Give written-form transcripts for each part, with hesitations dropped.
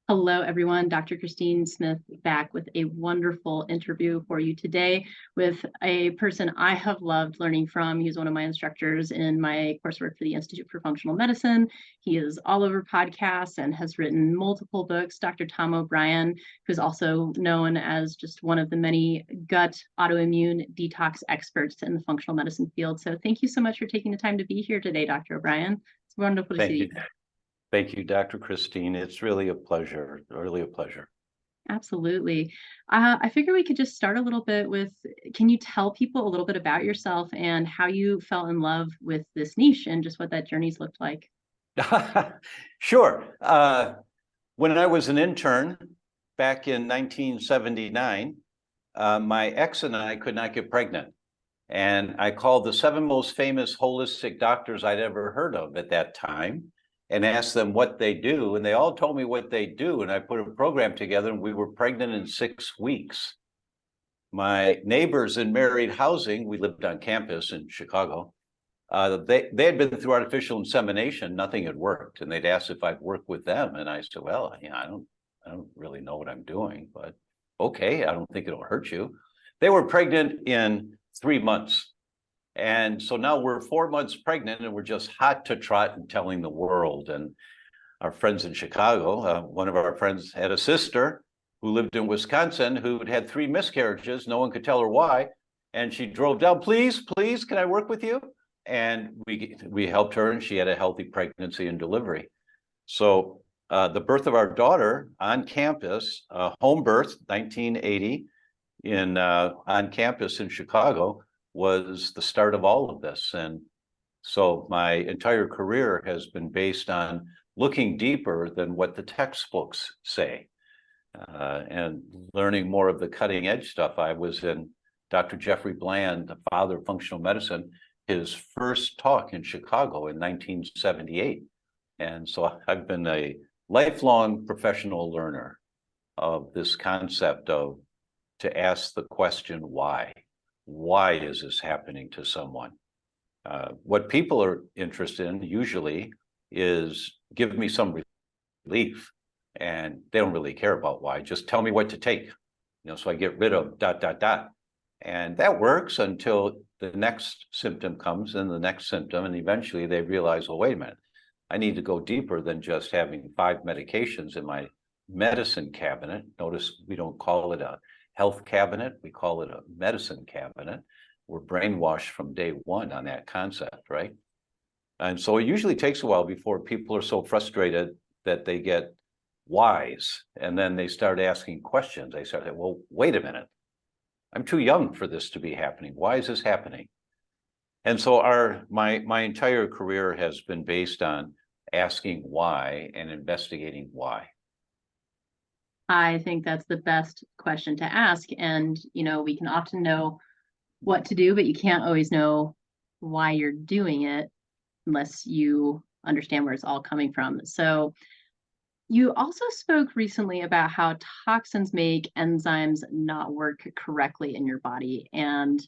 Hello, everyone. Dr. Christine Smith back with a wonderful interview for you today with a person I have loved learning from. He's one of my instructors in my coursework for the Institute for Functional Medicine. He is all over podcasts and has written multiple books. Dr. Tom Obryan, who's also known as just one of the many gut autoimmune detox experts in the functional medicine field. So thank you so much for taking the time to be here today, Dr. Obryan. It's wonderful to see you. Thank you, Dr. Christine. It's really a pleasure, really a pleasure. Absolutely. I figure we could just start a little bit with, can you tell people a little bit about yourself and how you fell in love with this niche and just what that journey's looked like? Sure. When I was an intern back in 1979, my ex and I could not get pregnant. And I called the 7 most famous holistic doctors I'd ever heard of at that time and asked them what they do. And they all told me what they do. And I put a program together and we were pregnant in 6 weeks. My neighbors in married housing, we lived on campus in Chicago. They had been through artificial insemination, nothing had worked. And they'd asked if I'd work with them. And I said, well, I don't really know what I'm doing, but okay, I don't think it'll hurt you. They were pregnant in 3 months. And so now we're 4 months pregnant and we're just hot to trot and telling the world. And our friends in Chicago, one of our friends had a sister who lived in Wisconsin who had 3 miscarriages. No one could tell her why. And she drove down, please, can I work with you? And we helped her and she had a healthy pregnancy and delivery. So the birth of our daughter on campus, home birth, 1980, on campus in Chicago, was the start of all of this. And so my entire career has been based on looking deeper than what the textbooks say and learning more of the cutting edge stuff. I was in Dr. Jeffrey Bland, the father of functional medicine, his first talk in Chicago in 1978. And so I've been a lifelong professional learner of this concept of to ask the question, why? Why is this happening to someone? What people are interested in usually is give me some relief, and they don't really care about why. Just tell me what to take, so I get rid of ... And that works until the next symptom comes and the next symptom, and eventually they realize, well, wait a minute, I need to go deeper than just having 5 medications in my medicine cabinet. Notice we don't call it a health cabinet, we call it a medicine cabinet. We're brainwashed from day one on that concept, right? And so it usually takes a while before people are so frustrated that they get wise, and then they start asking questions. They start saying, well, wait a minute, I'm too young for this to be happening. Why is this happening? And so my entire career has been based on asking why and investigating why. I think that's the best question to ask. And, we can often know what to do, but you can't always know why you're doing it unless you understand where it's all coming from. So you also spoke recently about how toxins make enzymes not work correctly in your body and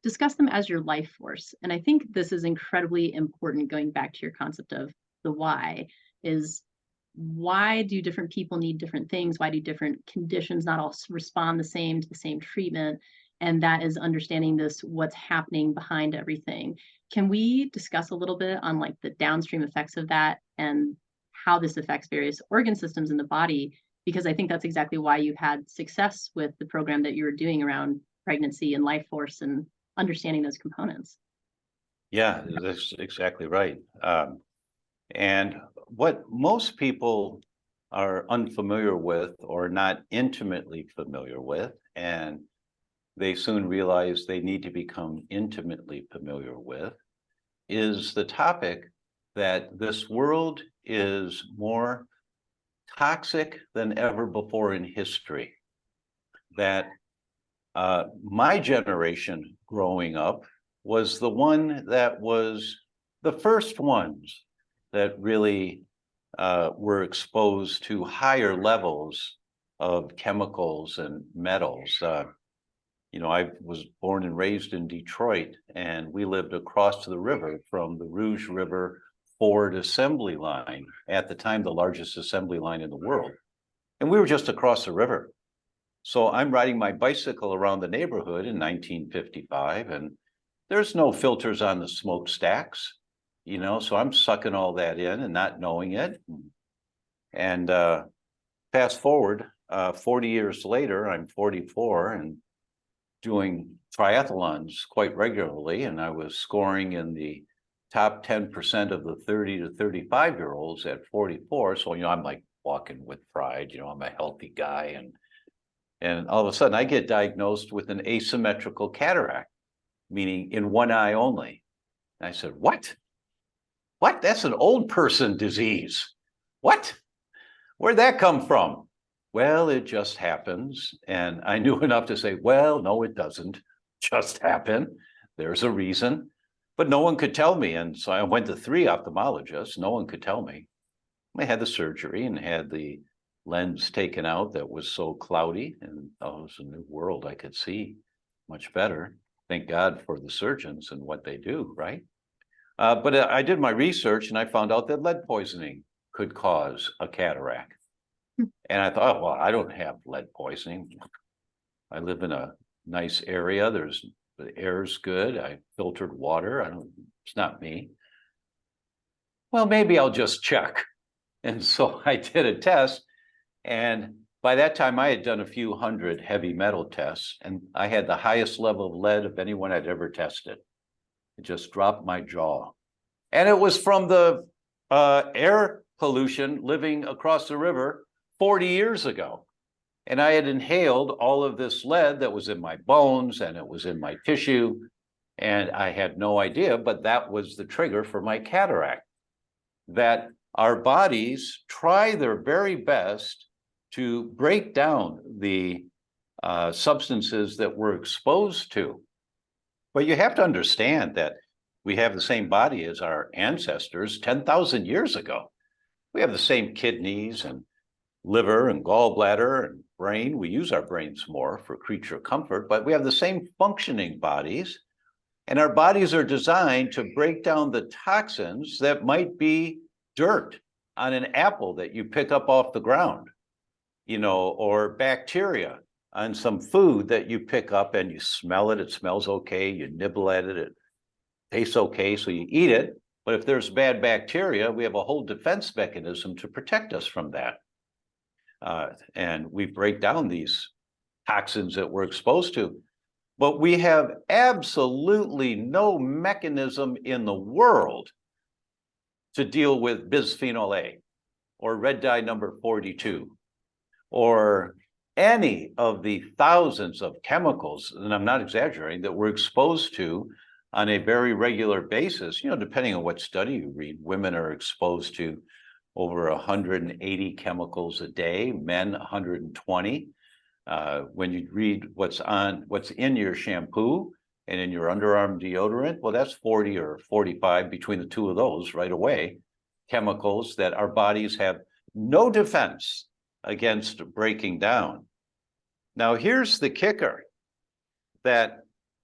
discuss them as your life force. And I think this is incredibly important, going back to your concept of the why, is why do different people need different things? Why do different conditions not all respond the same to the same treatment? And that is understanding what's happening behind everything. Can we discuss a little bit on the downstream effects of that and how this affects various organ systems in the body? Because I think that's exactly why you had success with the program that you were doing around pregnancy and life force and understanding those components. Yeah, that's exactly right. And what most people are unfamiliar with or not intimately familiar with, and they soon realize they need to become intimately familiar with, is the topic that this world is more toxic than ever before in history. That my generation growing up was the one that was the first ones that really were exposed to higher levels of chemicals and metals. I was born and raised in Detroit, and we lived across the river from the Rouge River Ford assembly line, at the time the largest assembly line in the world. And we were just across the river. So I'm riding my bicycle around the neighborhood in 1955, and there's no filters on the smokestacks, so I'm sucking all that in and not knowing it. And fast forward 40 years later, I'm 44 and doing triathlons quite regularly, and I was scoring in the top 10% of the 30 to 35-year-olds at 44. So, I'm like walking with pride, I'm a healthy guy. And all of a sudden I get diagnosed with an asymmetrical cataract, meaning in one eye only. And I said, what? That's an old person disease. What? Where'd that come from? Well, it just happens. And I knew enough to say, well, no, it doesn't just happen. There's a reason. But no one could tell me. And so I went to 3 ophthalmologists. No one could tell me. I had the surgery and had the lens taken out that was so cloudy. And it was a new world. I could see much better. Thank God for the surgeons and what they do, right? But I did my research and I found out that lead poisoning could cause a cataract. And I thought, well, I don't have lead poisoning. I live in a nice area. The air's good. I filtered water. It's not me. Well, maybe I'll just check. And so I did a test. And by that time, I had done a few hundred heavy metal tests, and I had the highest level of lead of anyone I'd ever tested. It just dropped my jaw. And it was from the air pollution living across the river 40 years ago. And I had inhaled all of this lead that was in my bones and it was in my tissue. And I had no idea, but that was the trigger for my cataract. That our bodies try their very best to break down the substances that we're exposed to. But you have to understand that we have the same body as our ancestors 10,000 years ago. We have the same kidneys and liver and gallbladder and brain. We use our brains more for creature comfort, but we have the same functioning bodies. And our bodies are designed to break down the toxins that might be dirt on an apple that you pick up off the ground, or bacteria on some food that you pick up and you smell it. It smells okay. You nibble at it. It tastes okay. So you eat it. But if there's bad bacteria, we have a whole defense mechanism to protect us from that. And we break down these toxins that we're exposed to. But we have absolutely no mechanism in the world to deal with bisphenol A or red dye number 42 or any of the thousands of chemicals, and I'm not exaggerating, that we're exposed to on a very regular basis. Depending on what study you read, women are exposed to over 180 chemicals a day, men 120. When you read what's in your shampoo and in your underarm deodorant, well, that's 40 or 45 between the two of those right away, chemicals that our bodies have no defense against breaking down. Now, here's the kicker, that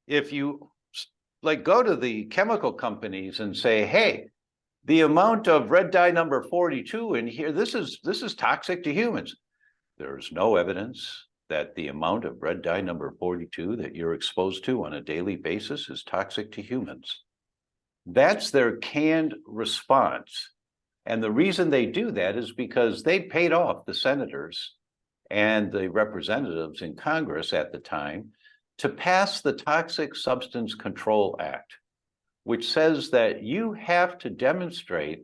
if you go to the chemical companies and say, hey, the amount of red dye number 42 in here, this is toxic to humans. There's no evidence that the amount of red dye number 42 that you're exposed to on a daily basis is toxic to humans. That's their canned response. And the reason they do that is because they paid off the senators and the representatives in Congress at the time to pass the Toxic Substance Control Act, which says that you have to demonstrate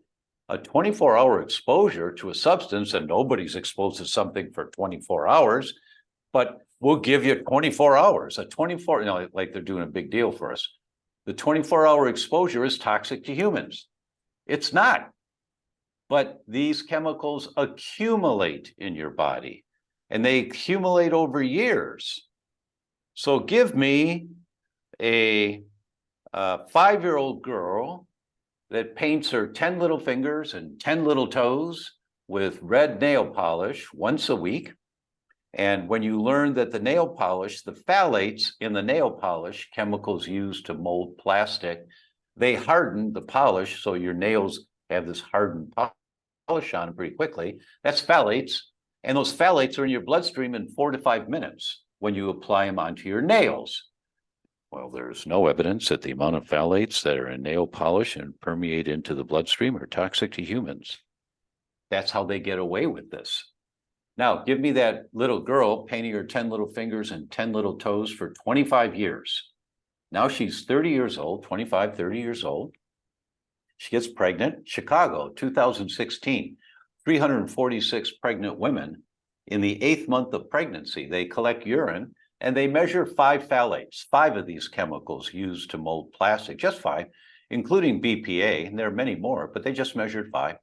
a 24-hour exposure to a substance, and nobody's exposed to something for 24 hours, but we'll give you 24 hours. Like they're doing a big deal for us. The 24-hour exposure is toxic to humans. It's not. But these chemicals accumulate in your body, and they accumulate over years. So give me a 5-year-old girl that paints her 10 little fingers and 10 little toes with red nail polish once a week. And when you learn that the nail polish, the phthalates in the nail polish, chemicals used to mold plastic, they harden the polish so your nails have this hardened polish on pretty quickly. That's phthalates. And those phthalates are in your bloodstream in 4 to 5 minutes when you apply them onto your nails. Well, there's no evidence that the amount of phthalates that are in nail polish and permeate into the bloodstream are toxic to humans. That's how they get away with this. Now, give me that little girl painting her 10 little fingers and 10 little toes for 25 years. Now she's 30 years old, 25, 30 years old. She gets pregnant. Chicago, 2016, 346 pregnant women. In the 8th month of pregnancy, they collect urine and they measure 5 phthalates, 5 of these chemicals used to mold plastic, just 5, including BPA, and there are many more, but they just measured 5.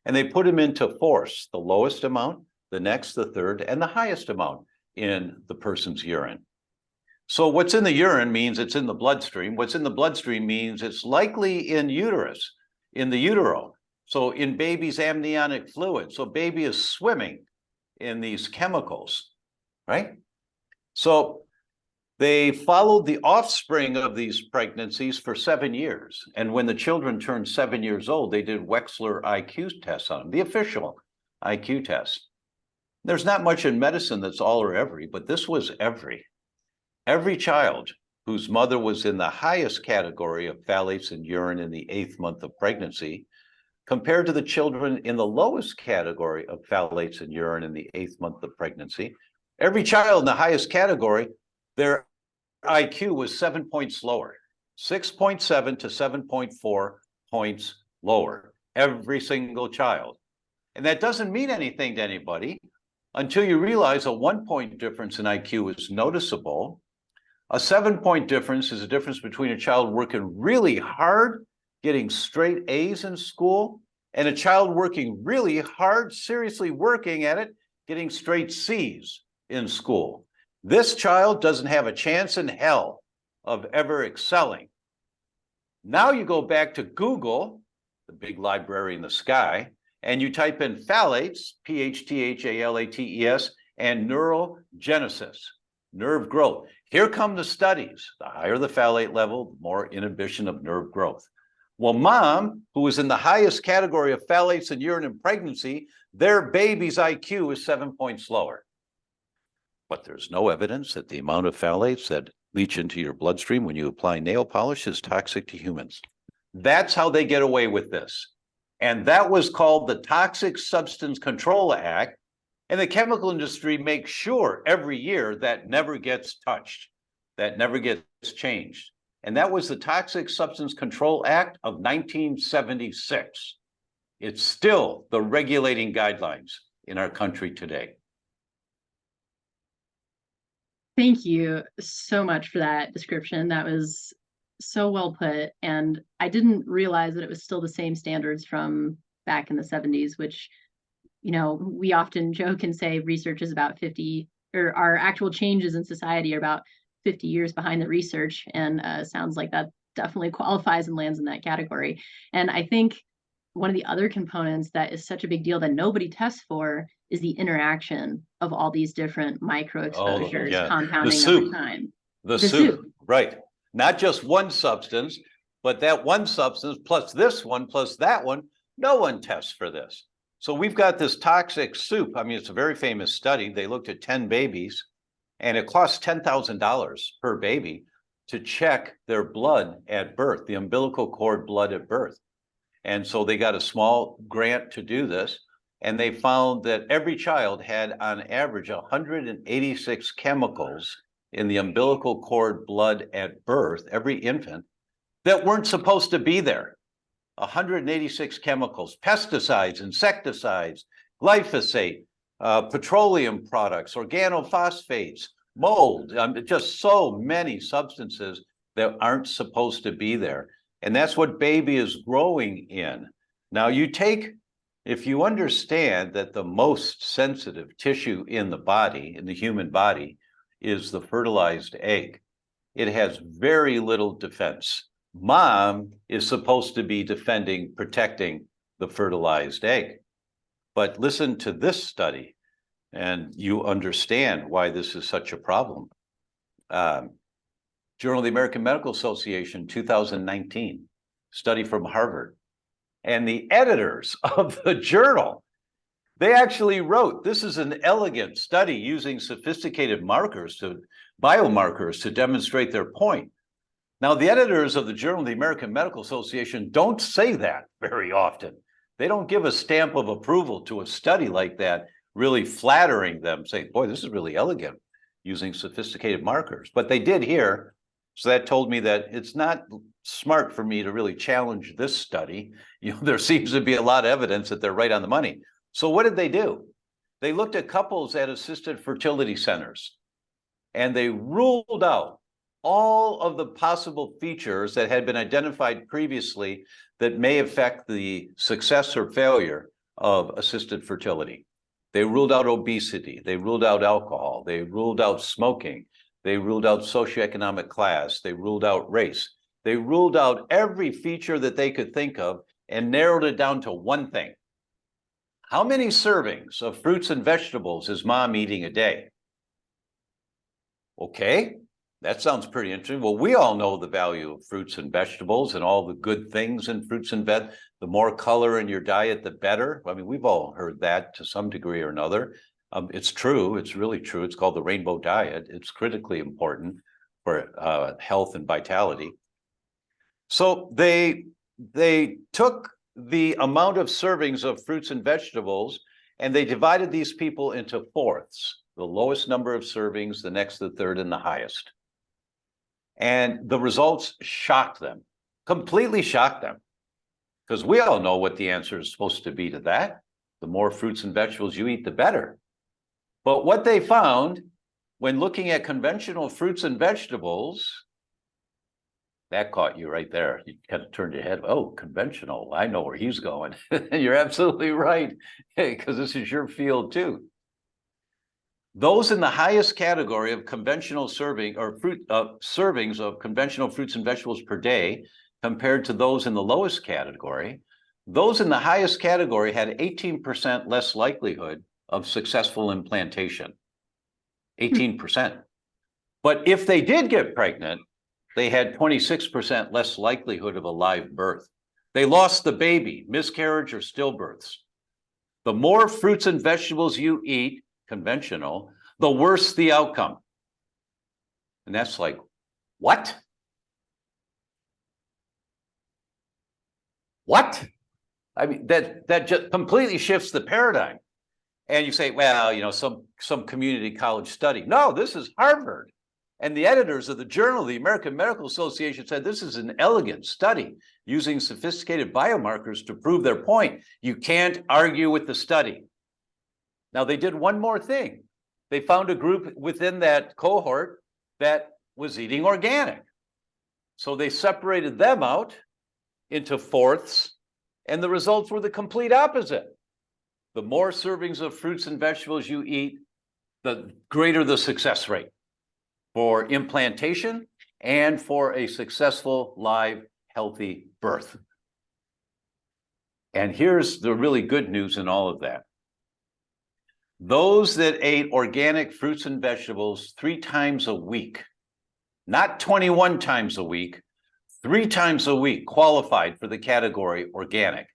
And they put them into force, the lowest amount, the next, the third, and the highest amount in the person's urine. So what's in the urine means it's in the bloodstream. What's in the bloodstream means it's likely in uterus, in the utero. So in baby's amniotic fluid. So baby is swimming in these chemicals, right? So they followed the offspring of these pregnancies for 7 years. And when the children turned 7 years old, they did Wechsler IQ tests on them, the official IQ test. There's not much in medicine that's all or every, but this was every. Every child whose mother was in the highest category of phthalates in urine in the 8th month of pregnancy, compared to the children in the lowest category of phthalates in urine in the 8th month of pregnancy, every child in the highest category, their IQ was 7 points lower, 6.7 to 7.4 points lower, every single child. And that doesn't mean anything to anybody until you realize a 1-point difference in IQ is noticeable. A 7-point difference is a difference between a child working really hard, getting straight A's in school, and a child working really hard, seriously working at it, getting straight C's in school. This child doesn't have a chance in hell of ever excelling. Now you go back to Google, the big library in the sky, and you type in phthalates, PHTHALATES, and neurogenesis, nerve growth. Here come the studies. The higher the phthalate level, the more inhibition of nerve growth. Well, mom, who was in the highest category of phthalates in urine in pregnancy, their baby's IQ is 7 points lower. But there's no evidence that the amount of phthalates that leach into your bloodstream when you apply nail polish is toxic to humans. That's how they get away with this. And that was called the Toxic Substance Control Act. And the chemical industry makes sure every year that never gets touched, that never gets changed. And that was the Toxic Substance Control Act of 1976. It's still the regulating guidelines in our country today. Thank you so much for that description. That was so well put. And I didn't realize that it was still the same standards from back in the 70s, which, you know, we often joke and say research is about 50, or our actual changes in society are about 50 years behind the research. And sounds like that definitely qualifies and lands in that category. And I think one of the other components that is such a big deal that nobody tests for is the interaction of all these different micro exposures compounding over time. The soup, right. Not just one substance, but that one substance plus this one plus that one. No one tests for this. So we've got this toxic soup. I mean, it's a very famous study. They looked at 10 babies, and it cost $10,000 per baby to check their blood at birth, the umbilical cord blood at birth. And so they got a small grant to do this. And they found that every child had on average 186 chemicals in the umbilical cord blood at birth, every infant, that weren't supposed to be there. 186 chemicals, pesticides, insecticides, glyphosate, petroleum products, organophosphates, mold, just so many substances that aren't supposed to be there. And that's what baby is growing in. Now you take, if you understand that the most sensitive tissue in the body, in the human body, is the fertilized egg, it has very little defense. Mom is supposed to be defending, protecting the fertilized egg. But listen to this study, and you understand why this is such a problem. Journal of the American Medical Association, 2019, study from Harvard. And the editors of the journal, They actually wrote, this is an elegant study using sophisticated biomarkers to demonstrate their point. Now, the editors of the Journal of the American Medical Association don't say that very often. They don't give a stamp of approval to a study like that, really flattering them, saying, boy, this is really elegant using sophisticated markers. But they did here. So that told me that it's not smart for me to really challenge this study. There seems to be a lot of evidence that they're right on the money. So what did they do? They looked at couples at assisted fertility centers, and they ruled out all of the possible features that had been identified previously that may affect the success or failure of assisted fertility. They ruled out obesity, they ruled out alcohol, they ruled out smoking, they ruled out socioeconomic class, they ruled out race. They ruled out every feature that they could think of and narrowed it down to one thing. How many servings of fruits and vegetables is mom eating a day? Okay, that sounds pretty interesting. Well, we all know the value of fruits and vegetables and all the good things in fruits and veg. The more color in your diet, the better. I mean, we've all heard that to some degree or another. It's true. It's really true. It's called the rainbow diet. It's critically important for health and vitality. So they took the amount of servings of fruits and vegetables, and they divided these people into fourths, the lowest number of servings, the next, the third, and the highest. And the results shocked them, completely shocked them, because we all know what the answer is supposed to be to that. The more fruits and vegetables you eat, the better. But what they found when looking at conventional fruits and vegetables, that caught you right there. You kind of turned your head. Oh, conventional. I know where he's going. You're absolutely right, because this is your field too. Those in the highest category of conventional serving or servings of conventional fruits and vegetables per day, compared to those in the lowest category, those in the highest category had 18% less likelihood of successful implantation. 18%. But if they did get pregnant, they had 26% less likelihood of a live birth. They lost the baby, miscarriage, or stillbirths. The more fruits and vegetables you eat, conventional, the worse the outcome. And that's like, what? What? I mean, that just completely shifts the paradigm. And you say, well, some community college study. No, this is Harvard. And the editors of the Journal of the American Medical Association said this is an elegant study using sophisticated biomarkers to prove their point. You can't argue with the study. Now, they did one more thing. They found a group within that cohort that was eating organic. So they separated them out into fourths, and the results were the complete opposite. The more servings of fruits and vegetables you eat, the greater the success rate for implantation and for a successful, live, healthy birth. And here's the really good news in all of that. Those that ate organic fruits and vegetables 3 times a week, not 21 times a week, 3 times a week qualified for the category organic.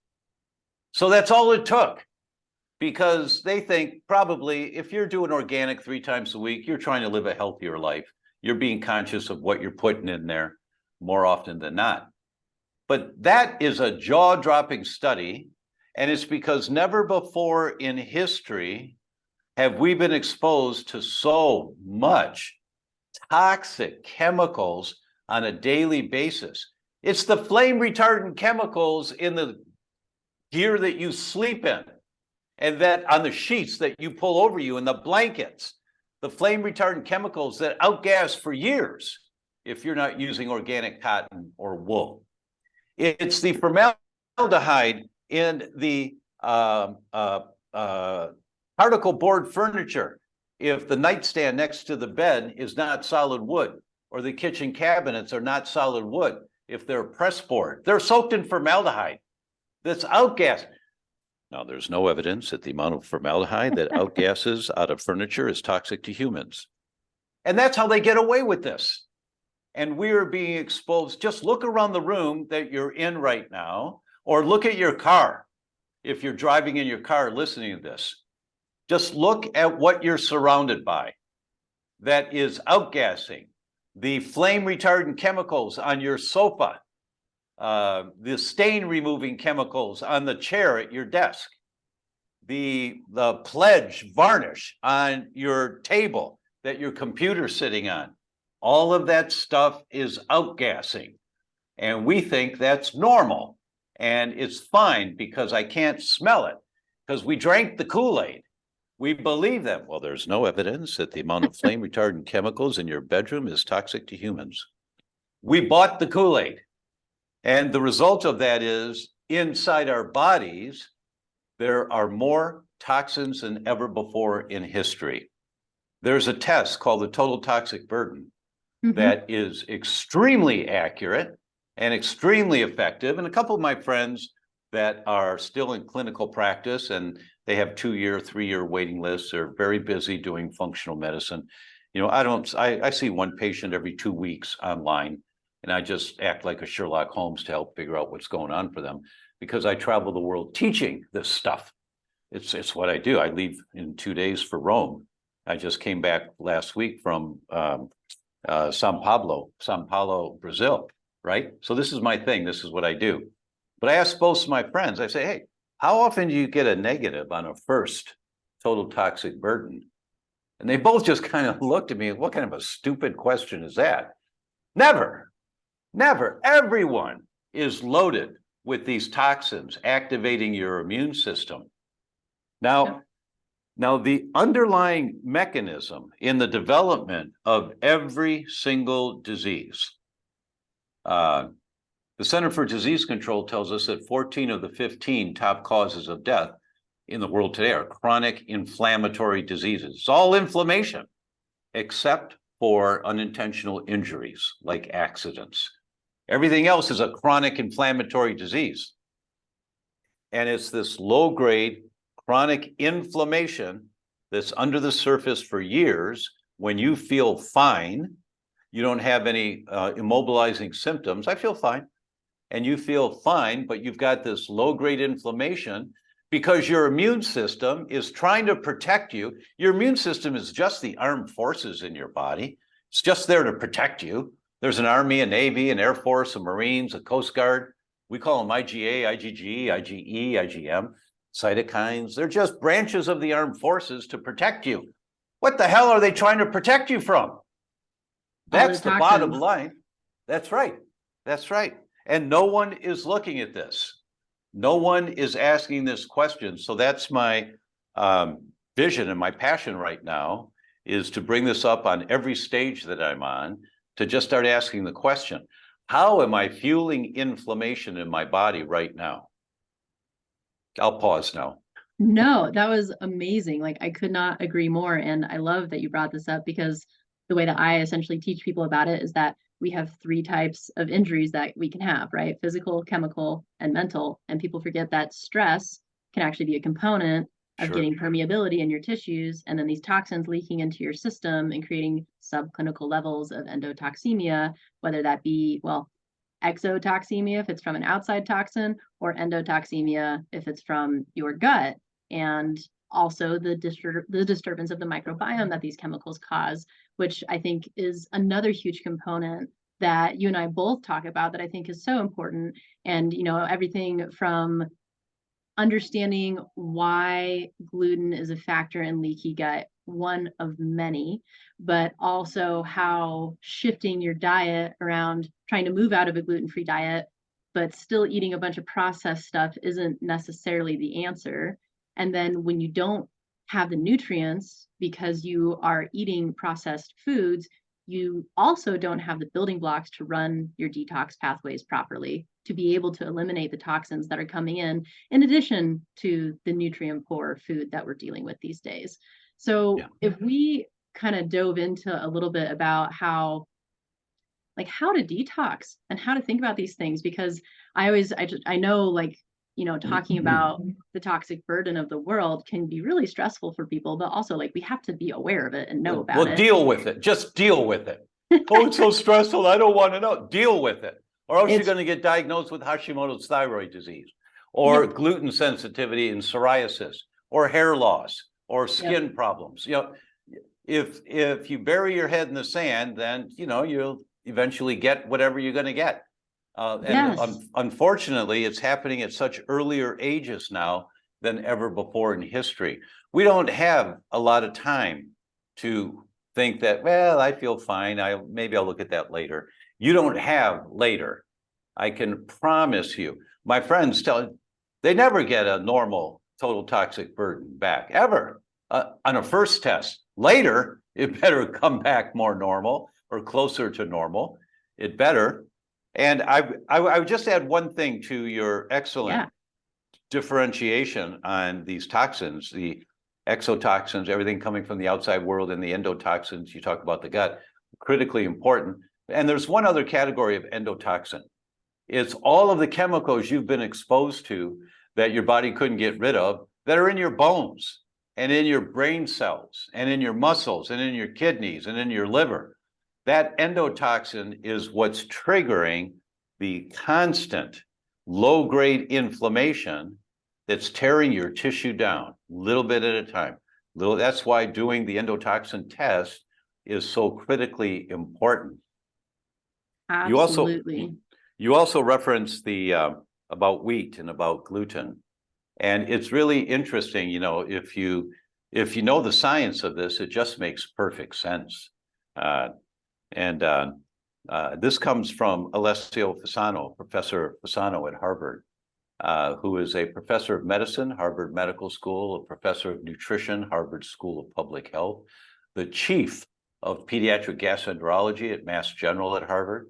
So that's all it took, because they think probably if you're doing organic 3 times a week, you're trying to live a healthier life. You're being conscious of what you're putting in there more often than not. But that is a jaw-dropping study, and it's because never before in history have we been exposed to so much toxic chemicals on a daily basis. It's the flame retardant chemicals in the gear that you sleep in, and that on the sheets that you pull over you and the blankets, the flame retardant chemicals that outgas for years if you're not using organic cotton or wool. It's the formaldehyde in the particle board furniture if the nightstand next to the bed is not solid wood, or the kitchen cabinets are not solid wood if they're press board. They're soaked in formaldehyde that's outgassed. Now, there's no evidence that the amount of formaldehyde that outgasses out of furniture is toxic to humans. And that's how they get away with this. And we are being exposed. Just look around the room that you're in right now, or look at your car. If you're driving in your car listening to this, Just look at what you're surrounded by that is outgassing. The flame retardant chemicals on your sofa, the stain removing chemicals on the chair at your desk, the pledge varnish on your table that your computer's sitting on. All of that stuff is outgassing. And we think that's normal. And it's fine because I can't smell it because we drank the Kool-Aid. We believe them. Well, there's no evidence that the amount of flame retardant chemicals in your bedroom is toxic to humans. We bought the Kool-Aid. And the result of that is inside our bodies, there are more toxins than ever before in history. There's a test called the total toxic burden that is extremely accurate and extremely effective. And a couple of my friends that are still in clinical practice and they have 2-year, 3-year waiting lists. They're very busy doing functional medicine. You know, I see one patient every 2 weeks online, and I just act like a Sherlock Holmes to help figure out what's going on for them because I travel the world teaching this stuff. It's what I do. I leave in 2 days for Rome. I just came back last week from Sao Paulo, Brazil, right? So this is my thing. This is what I do. But I ask both of my friends, I say, hey, how often do you get a negative on a first total toxic burden? And they both just kind of looked at me, what kind of a stupid question is that? Never, never. Everyone is loaded with these toxins activating your immune system. Now, the underlying mechanism in the development of every single disease, the Center for Disease Control tells us that 14 of the 15 top causes of death in the world today are chronic inflammatory diseases. It's all inflammation, except for unintentional injuries like accidents. Everything else is a chronic inflammatory disease. And it's this low-grade chronic inflammation that's under the surface for years. When you feel fine, you don't have any immobilizing symptoms. I feel fine. And you feel fine, but you've got this low-grade inflammation because your immune system is trying to protect you. Your immune system is just the armed forces in your body. It's just there to protect you. There's an Army, a Navy, an Air Force, a Marines, a Coast Guard. We call them IgA, IgG, IgE, IgM, cytokines. They're just branches of the armed forces to protect you. What the hell are they trying to protect you from? That's the bottom line. That's right. That's right. And no one is looking at this. No one is asking this question. So that's my vision and my passion right now is to bring this up on every stage that I'm on, to just start asking the question, how am I fueling inflammation in my body right now? I'll pause now. No, that was amazing. Like, I could not agree more. And I love that you brought this up because the way that I essentially teach people about it is that we have 3 types of injuries that we can have, right? Physical, chemical, and mental. And people forget that stress can actually be a component of getting permeability in your tissues. And then these toxins leaking into your system and creating subclinical levels of endotoxemia, whether that be, well, exotoxemia if it's from an outside toxin, or endotoxemia if it's from your gut. And also the disturbance of the microbiome that these chemicals cause, which I think is another huge component that you and I both talk about that I think is so important. And, you know, everything from understanding why gluten is a factor in leaky gut, one of many, but also how shifting your diet around, trying to move out of a gluten-free diet, but still eating a bunch of processed stuff isn't necessarily the answer. And then when you don't have the nutrients because you are eating processed foods, you also don't have the building blocks to run your detox pathways properly, to be able to eliminate the toxins that are coming in addition to the nutrient poor food that we're dealing with these days. So if we kind of dove into a little bit about how to detox and how to think about these things, because I know, like, you know, talking about the toxic burden of the world can be really stressful for people, but also, like, we have to be aware of it and know about it. Well, deal with it. Just deal with it. Oh, it's so stressful. I don't want to know. Deal with it. Or else you're going to get diagnosed with Hashimoto's thyroid disease, or gluten sensitivity and psoriasis, or hair loss, or skin problems. You know, if you bury your head in the sand, then you know you'll eventually get whatever you're going to get. Unfortunately, it's happening at such earlier ages now than ever before in history. We don't have a lot of time to think that, well, I feel fine. Maybe I'll look at that later. You don't have later. I can promise you. My friends they never get a normal total toxic burden back, ever, on a first test. Later, it better come back more normal or closer to normal. It better. And I would just add one thing to your excellent differentiation on these toxins, the exotoxins, everything coming from the outside world, and the endotoxins. You talk about the gut, critically important. And there's one other category of endotoxin. It's all of the chemicals you've been exposed to that your body couldn't get rid of that are in your bones and in your brain cells and in your muscles and in your kidneys and in your liver. That endotoxin is what's triggering the constant low-grade inflammation that's tearing your tissue down, little bit at a time. That's why doing the endotoxin test is so critically important. Absolutely. You also referenced the about wheat and about gluten, and it's really interesting. You know, if you know the science of this, it just makes perfect sense. This comes from Alessio Fasano, Professor Fasano at Harvard, who is a professor of medicine, Harvard Medical School, a professor of nutrition, Harvard School of Public Health, the chief of pediatric gastroenterology at Mass General at Harvard,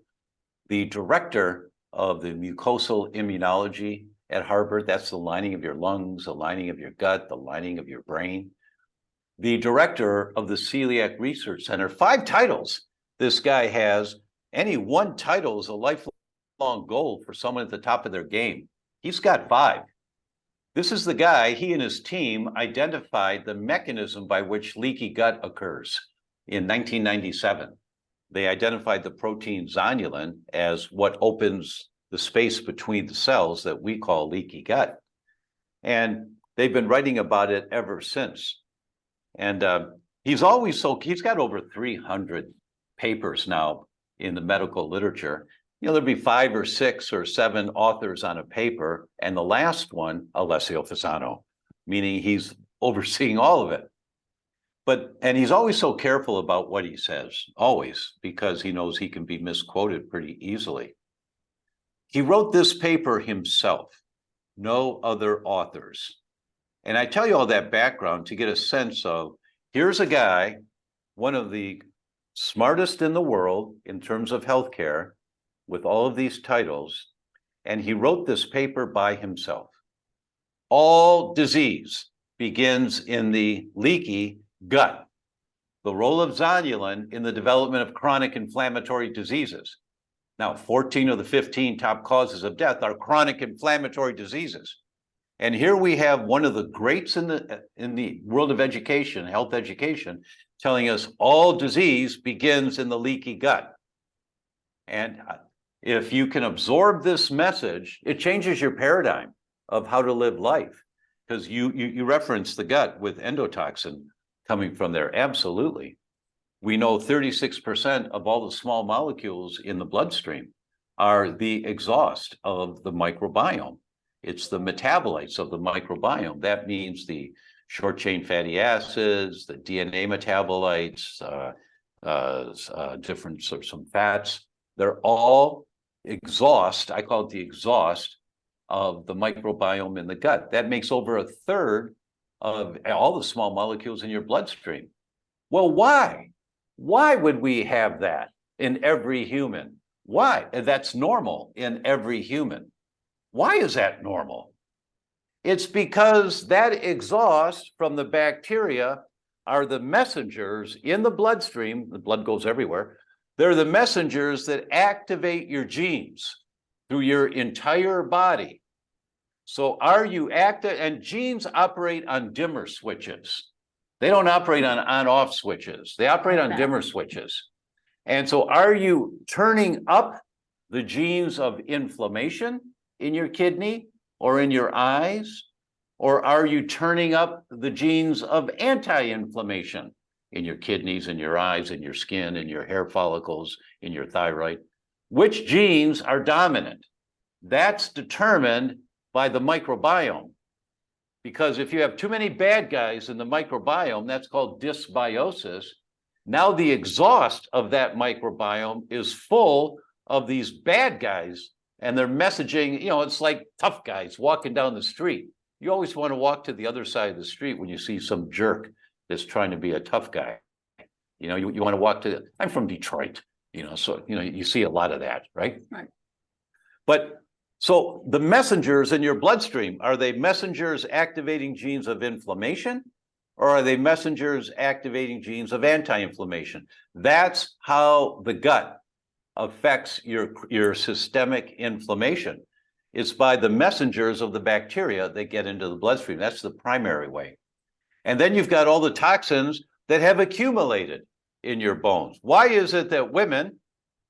the director of the mucosal immunology at Harvard. That's the lining of your lungs, the lining of your gut, the lining of your brain. The director of the Celiac Research Center. 5 titles this guy has. Any one title is a lifelong goal for someone at the top of their game. He's got 5. This is the guy, he and his team identified the mechanism by which leaky gut occurs in 1997. They identified the protein zonulin as what opens the space between the cells that we call leaky gut. And they've been writing about it ever since. And he's got over 300 papers now in the medical literature. You know, there'll be 5 or 6 or 7 authors on a paper, and the last one, Alessio Fasano, meaning he's overseeing all of it. And he's always so careful about what he says, always, because he knows he can be misquoted pretty easily. He wrote this paper himself, no other authors. And I tell you all that background to get a sense of, here's a guy, one of the smartest in the world in terms of healthcare, with all of these titles, and he wrote this paper by himself. All disease begins in the leaky gut. The role of zonulin in the development of chronic inflammatory diseases. Now, 14 of the 15 top causes of death are chronic inflammatory diseases. And here we have one of the greats in the world of education, health education, telling us all disease begins in the leaky gut. And if you can absorb this message, it changes your paradigm of how to live life. Because you reference the gut with endotoxin coming from there. Absolutely. We know 36% of all the small molecules in the bloodstream are the exhaust of the microbiome. It's the metabolites of the microbiome. That means the short chain fatty acids, the DNA metabolites, some fats. They're all exhaust. I call it the exhaust of the microbiome in the gut. That makes over 1/3 of all the small molecules in your bloodstream. Well, why? Why would we have that in every human? Why? That's normal in every human. Why is that normal? It's because that exhaust from the bacteria are the messengers in the bloodstream. The blood goes everywhere. They're the messengers that activate your genes through your entire body. So are you active? And genes operate on dimmer switches. They don't operate on on-off switches. They operate on dimmer switches. And so are you turning up the genes of inflammation in your kidney or in your eyes Or are you turning up the genes of anti-inflammation in your kidneys, in your eyes, in your skin, in your hair follicles, in your thyroid? Which genes are dominant? That's determined by the microbiome. Because if you have too many bad guys in the microbiome, that's called dysbiosis. Now the exhaust of that microbiome is full of these bad guys, and they're messaging, it's like tough guys walking down the street. You always want to walk to the other side of the street when you see some jerk that's trying to be a tough guy. You want to walk to, I'm from Detroit, so, you see a lot of that, right? Right. But so the messengers in your bloodstream, are they messengers activating genes of inflammation, or are they messengers activating genes of anti-inflammation? That's how the gut affects your systemic inflammation. It's by the messengers of the bacteria that get into the bloodstream. That's the primary way. And then you've got all the toxins that have accumulated in your bones. Why is it that women,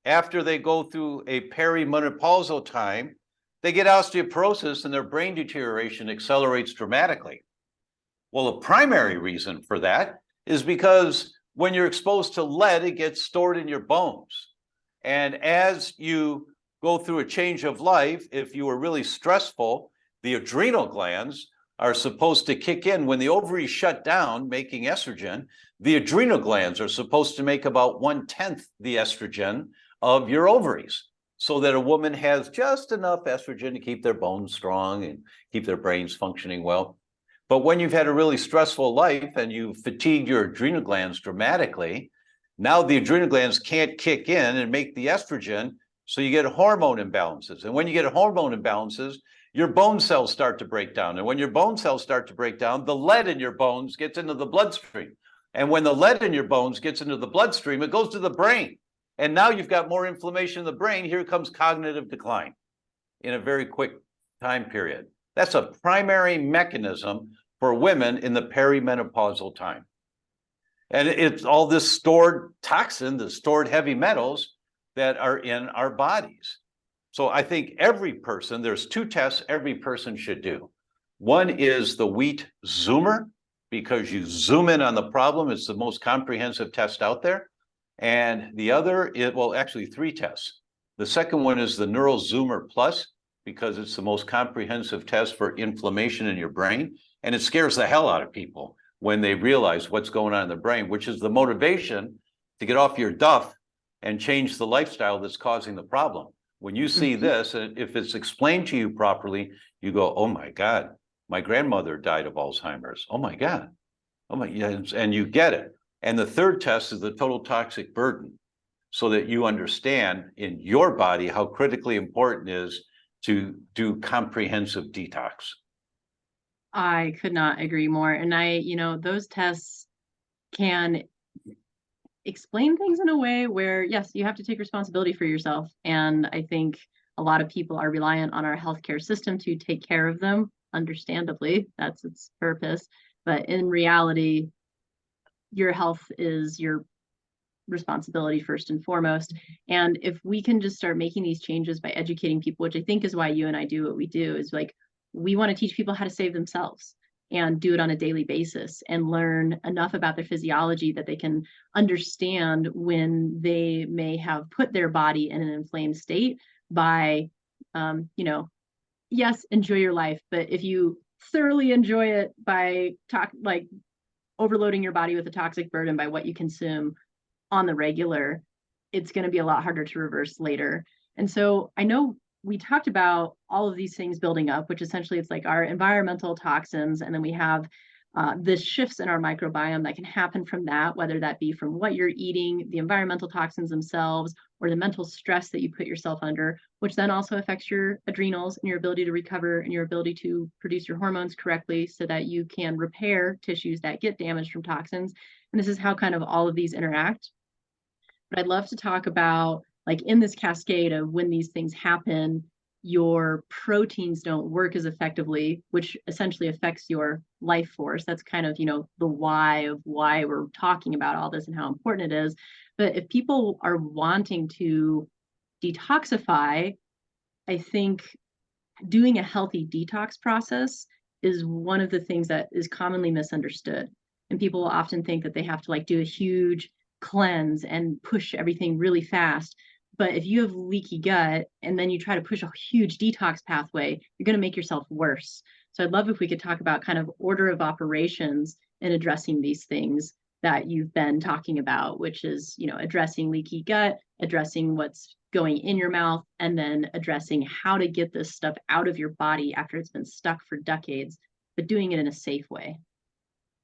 after they go through a perimenopausal time, they get osteoporosis and their brain deterioration accelerates dramatically? Well, the primary reason for that is because when you're exposed to lead, it gets stored in your bones. And as you go through a change of life, if you are really stressful, the adrenal glands are supposed to kick in. When the ovaries shut down making estrogen, the adrenal glands are supposed to make about 1/10 the estrogen of your ovaries, so that a woman has just enough estrogen to keep their bones strong and keep their brains functioning well. But when you've had a really stressful life and you've fatigued your adrenal glands dramatically, now the adrenal glands can't kick in and make the estrogen, so you get hormone imbalances. And when you get hormone imbalances, your bone cells start to break down. And when your bone cells start to break down, the lead in your bones gets into the bloodstream. And when the lead in your bones gets into the bloodstream, it goes to the brain. And now you've got more inflammation in the brain. Here comes cognitive decline in a very quick time period. That's a primary mechanism for women in the perimenopausal time. And it's all this stored toxin, the stored heavy metals that are in our bodies. So I think every person, there's 2 tests every person should do. One is the wheat zoomer, because you zoom in on the problem. It's the most comprehensive test out there. And the other, actually 3 tests. The second one is the Neural Zoomer Plus, because it's the most comprehensive test for inflammation in your brain. And it scares the hell out of people when they realize what's going on in the brain, which is the motivation to get off your duff and change the lifestyle that's causing the problem. When you see this, and if it's explained to you properly, you go, oh my God, my grandmother died of Alzheimer's. Oh my God. Oh my, yeah, and you get it. And the third test is the total toxic burden, so that you understand in your body how critically important it is to do comprehensive detox. I could not agree more. And those tests can explain things in a way where, yes, you have to take responsibility for yourself. And I think a lot of people are reliant on our healthcare system to take care of them. Understandably, that's its purpose. But in reality, your health is your responsibility first and foremost. And if we can just start making these changes by educating people, which I think is why you and I do what we do, is like, we want to teach people how to save themselves and do it on a daily basis and learn enough about their physiology that they can understand when they may have put their body in an inflamed state by, yes, enjoy your life. But if you thoroughly enjoy it by overloading your body with a toxic burden by what you consume on the regular, it's going to be a lot harder to reverse later. And so I know we talked about all of these things building up, which essentially it's like our environmental toxins. And then we have the shifts in our microbiome that can happen from that, whether that be from what you're eating, the environmental toxins themselves, or the mental stress that you put yourself under, which then also affects your adrenals and your ability to recover and your ability to produce your hormones correctly so that you can repair tissues that get damaged from toxins. And this is how kind of all of these interact. But I'd love to talk about, like, in this cascade of when these things happen, your proteins don't work as effectively, which essentially affects your life force. That's kind of, the why of why we're talking about all this and how important it is. But if people are wanting to detoxify, I think doing a healthy detox process is one of the things that is commonly misunderstood. And people will often think that they have to like do a huge cleanse and push everything really fast. But if you have leaky gut and then you try to push a huge detox pathway, you're going to make yourself worse. So I'd love if we could talk about kind of order of operations in addressing these things that you've been talking about, which is, you know, addressing leaky gut, addressing what's going in your mouth, and then addressing how to get this stuff out of your body after it's been stuck for decades, but doing it in a safe way.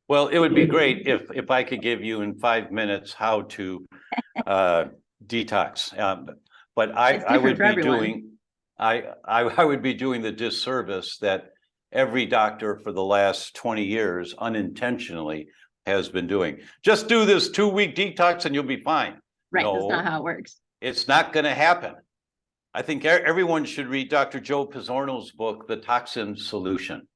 Well, it would be great if I could give you in 5 minutes how to detox. But I would be doing I would be doing the disservice that every doctor for the last 20 years unintentionally has been doing. Just do this 2-week detox and you'll be fine. Right, No, that's not how it works. it's not going to happen. I think everyone should read Dr. Joe Pizzorno's book, The Toxin Solution.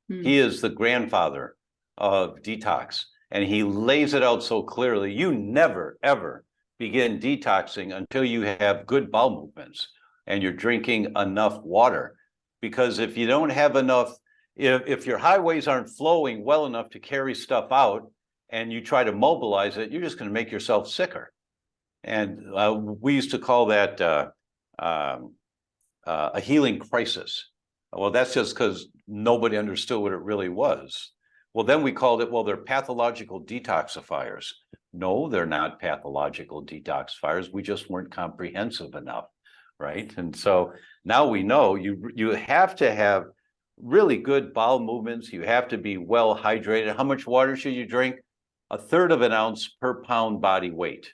He is the grandfather of detox, and he lays it out so clearly. You never, ever begin detoxing until you have good bowel movements and you're drinking enough water. Because if you don't have enough, if your highways aren't flowing well enough to carry stuff out and you try to mobilize it, you're just going to make yourself sicker. And we used to call that a healing crisis. Well, that's just because nobody understood what it really was. Well, then we called it, well, they're pathological detoxifiers. No, they're not pathological detoxifiers. We just weren't comprehensive enough, right? And so now we know you have to have really good bowel movements. You have to be well hydrated. How much water should you drink? 1/3 of an ounce per pound body weight.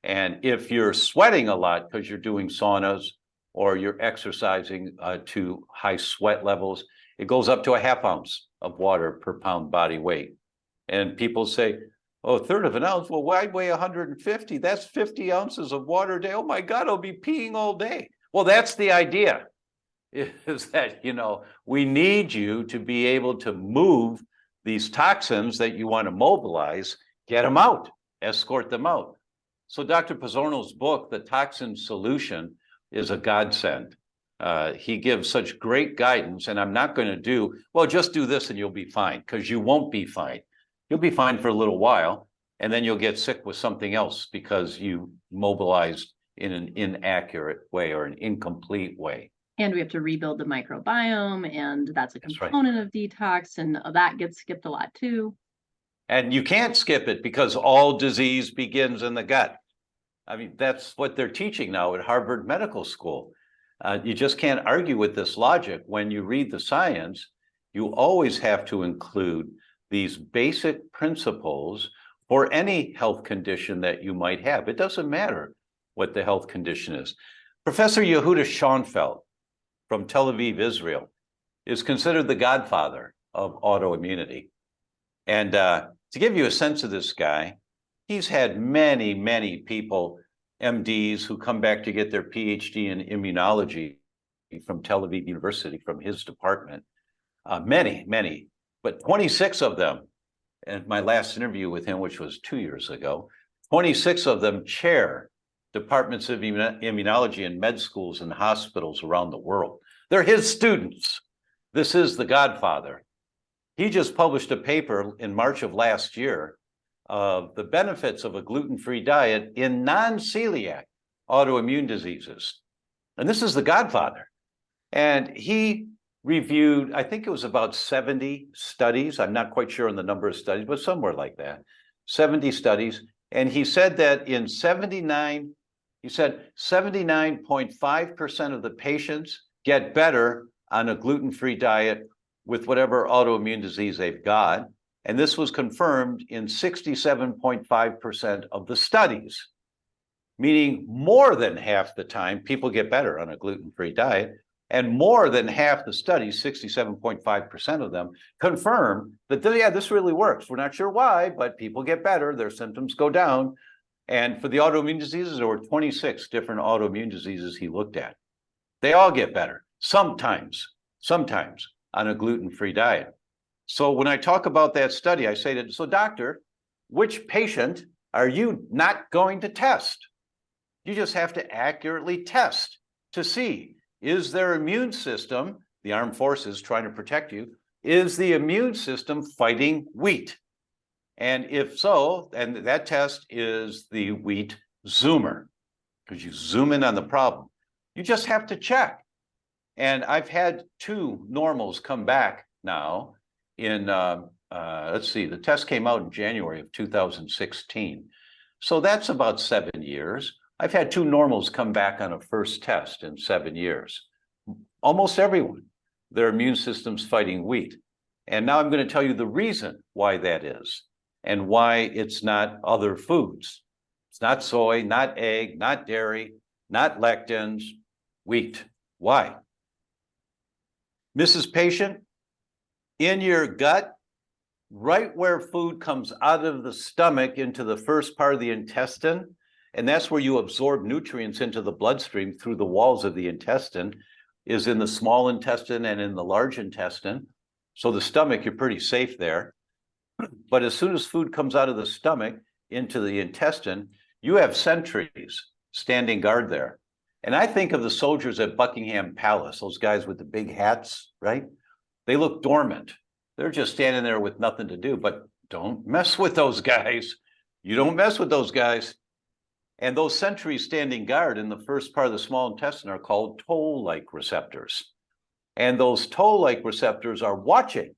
And if you're sweating a lot because you're doing saunas or you're exercising to high sweat levels, it goes up to 1/2 ounce of water per pound body weight. And people say, oh, 1/3 of an ounce, well, why weigh 150? That's 50 ounces of water a day. Oh my God, I'll be peeing all day. Well, that's the idea, is that, you know, we need you to be able to move these toxins that you want to mobilize, get them out, escort them out. So Dr. Pizzorno's book, The Toxin Solution, is a godsend. He gives such great guidance, and I'm not going to do, well, just do this and you'll be fine, because you won't be fine. You'll be fine for a little while, and then you'll get sick with something else because you mobilized in an inaccurate way or an incomplete way. And we have to rebuild the microbiome, and that's a component of detox, and that gets skipped a lot too. And you can't skip it because all disease begins in the gut. I mean, that's what they're teaching now at Harvard Medical School. You just can't argue with this logic. When you read the science, you always have to include these basic principles for any health condition that you might have. It doesn't matter what the health condition is. Professor Yehuda Schonfeld from Tel Aviv, Israel, is considered the godfather of autoimmunity. And to give you a sense of this guy, he's had many, many people, MDs, who come back to get their PhD in immunology from Tel Aviv University, from his department. Many, but 26 of them, and my last interview with him, which was 2 years ago, 26 of them chair departments of immunology in med schools and hospitals around the world. They're his students. This is the godfather. He just published a paper in March of last year of the benefits of a gluten-free diet in non-celiac autoimmune diseases. And this is the godfather. And he reviewed, I think it was about 70 studies. I'm not quite sure on the number of studies, but somewhere like that, 70 studies. And he said that in 79.5% of the patients get better on a gluten-free diet with whatever autoimmune disease they've got. And this was confirmed in 67.5% of the studies, meaning more than half the time people get better on a gluten-free diet. And more than half the studies, 67.5% of them, confirm that, yeah, this really works. We're not sure why, but people get better, their symptoms go down. And for the autoimmune diseases, there were 26 different autoimmune diseases he looked at. They all get better, sometimes on a gluten-free diet. So when I talk about that study, I say so doctor, which patient are you not going to test? You just have to accurately test to see, is their immune system, the armed forces trying to protect you, is the immune system fighting wheat? And if so, and that test is the wheat zoomer, because you zoom in on the problem. You just have to check. And I've had 2 normals come back now in, let's see, the test came out in January of 2016. So that's about 7 years. I've had 2 normals come back on a first test in 7 years. Almost everyone, their immune system's fighting wheat. And now I'm going to tell you the reason why that is and why it's not other foods. It's not soy, not egg, not dairy, not lectins, wheat. Why? Mrs. Patient, in your gut, right where food comes out of the stomach into the first part of the intestine, and that's where you absorb nutrients into the bloodstream through the walls of the intestine, is in the small intestine and in the large intestine. So the stomach, you're pretty safe there. But as soon as food comes out of the stomach into the intestine, you have sentries standing guard there. And I think of the soldiers at Buckingham Palace, those guys with the big hats, right? They look dormant. They're just standing there with nothing to do, but don't mess with those guys. You don't mess with those guys. And those sentries standing guard in the first part of the small intestine are called toll-like receptors. And those toll-like receptors are watching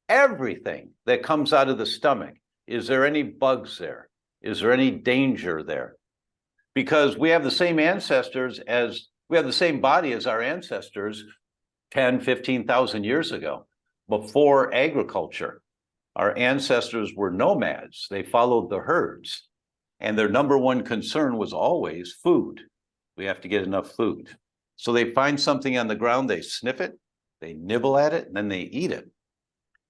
everything that comes out of the stomach. Is there any bugs there? Is there any danger there? Because we have the same ancestors as, we have the same body as our ancestors 10, 15,000 years ago, before agriculture. Our ancestors were nomads. They followed the herds. And their number one concern was always food. We have to get enough food. So they find something on the ground, they sniff it, they nibble at it, and then they eat it.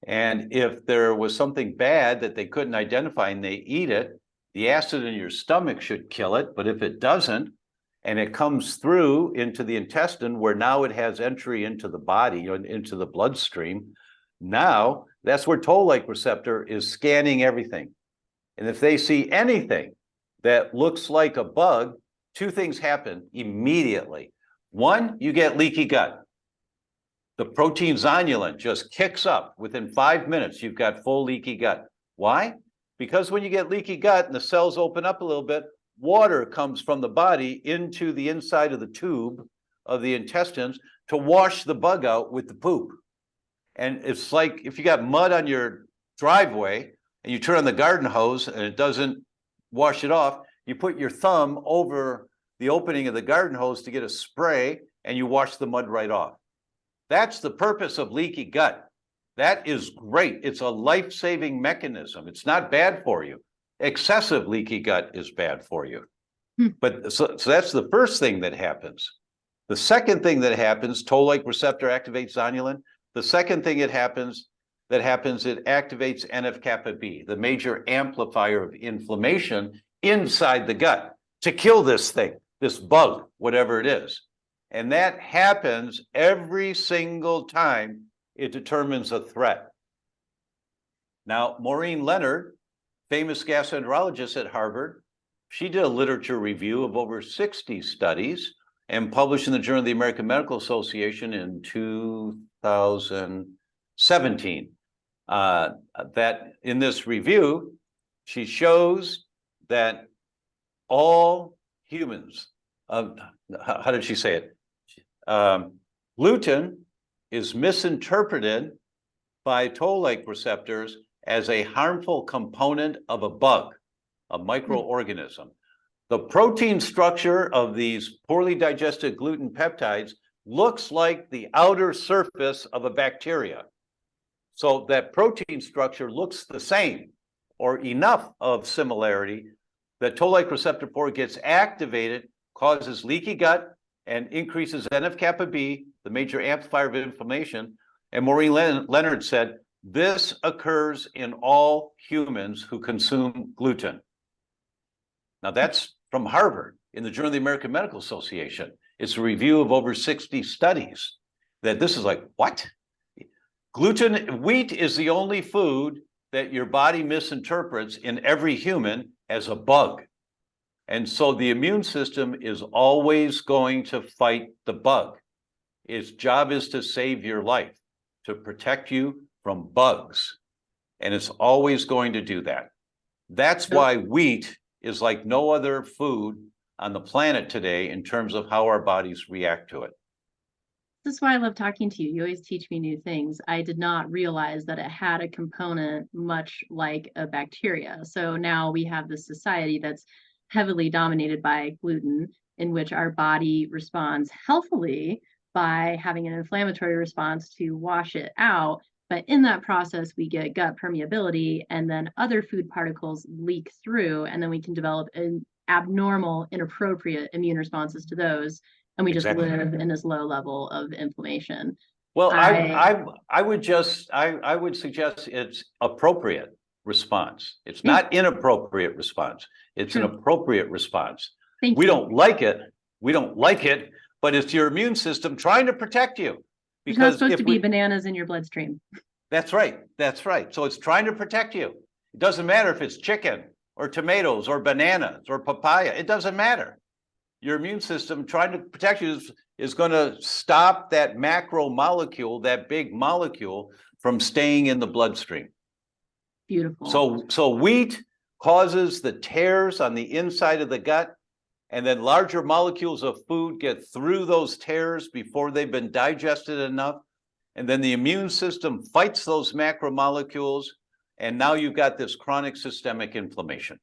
And if there was something bad that they couldn't identify and they eat it, the acid in your stomach should kill it. But if it doesn't, and it comes through into the intestine where now it has entry into the body, into the bloodstream, now that's where toll-like receptor is scanning everything. And if they see anything that looks like a bug, 2 things happen immediately. 1, you get leaky gut. The protein zonulin just kicks up. Within 5 minutes, you've got full leaky gut. Why? Because when you get leaky gut and the cells open up a little bit, water comes from the body into the inside of the tube of the intestines to wash the bug out with the poop. And it's like if you got mud on your driveway and you turn on the garden hose and it doesn't wash it off, you put your thumb over the opening of the garden hose to get a spray and you wash the mud right off. That's the purpose of leaky gut. That is great. It's a life-saving mechanism. It's not bad for you. Excessive leaky gut is bad for you. But so that's the first thing that happens. The second thing that happens, toll-like receptor activates zonulin. The second thing it happens, it activates NF-kappa B, the major amplifier of inflammation inside the gut to kill this thing, this bug, whatever it is. And that happens every single time it determines a threat. Now, Maureen Leonard, famous gastroenterologist at Harvard, she did a literature review of over 60 studies and published in the Journal of the American Medical Association in 2017. That in this review, she shows that all humans, how did she say it? Gluten is misinterpreted by toll-like receptors as a harmful component of a bug, a microorganism. The protein structure of these poorly digested gluten peptides looks like the outer surface of a bacteria. So that protein structure looks the same or enough of similarity that toll-like receptor 4 gets activated, causes leaky gut, and increases NF-kappa B, the major amplifier of inflammation. And Maureen Leonard said, this occurs in all humans who consume gluten. Now that's from Harvard in the Journal of the American Medical Association. It's a review of over 60 studies that this is like, what? Wheat is the only food that your body misinterprets in every human as a bug. And so the immune system is always going to fight the bug. Its job is to save your life, to protect you from bugs. And it's always going to do that. That's why wheat is like no other food on the planet today in terms of how our bodies react to it. This is why I love talking to you. You always teach me new things. I did not realize that it had a component much like a bacteria. So now we have this society that's heavily dominated by gluten, in which our body responds healthily by having an inflammatory response to wash it out. But in that process, we get gut permeability, and then other food particles leak through, and then we can develop an abnormal, inappropriate immune responses to those. And we just Exactly. live in this low level of inflammation. Well, I would suggest it's appropriate response. It's not inappropriate response. It's an appropriate response. Thank We you. don't like it. We don't like it, but it's your immune system trying to protect you. There's not Because supposed if to be bananas in your bloodstream. that's right. That's right. So it's trying to protect you. It doesn't matter if it's chicken or tomatoes or bananas or papaya. It doesn't matter. Your immune system trying to protect you is going to stop that macromolecule, that big molecule, from staying in the bloodstream. Beautiful. So wheat causes the tears on the inside of the gut, and then larger molecules of food get through those tears before they've been digested enough. And then the immune system fights those macromolecules, and now you've got this chronic systemic inflammation.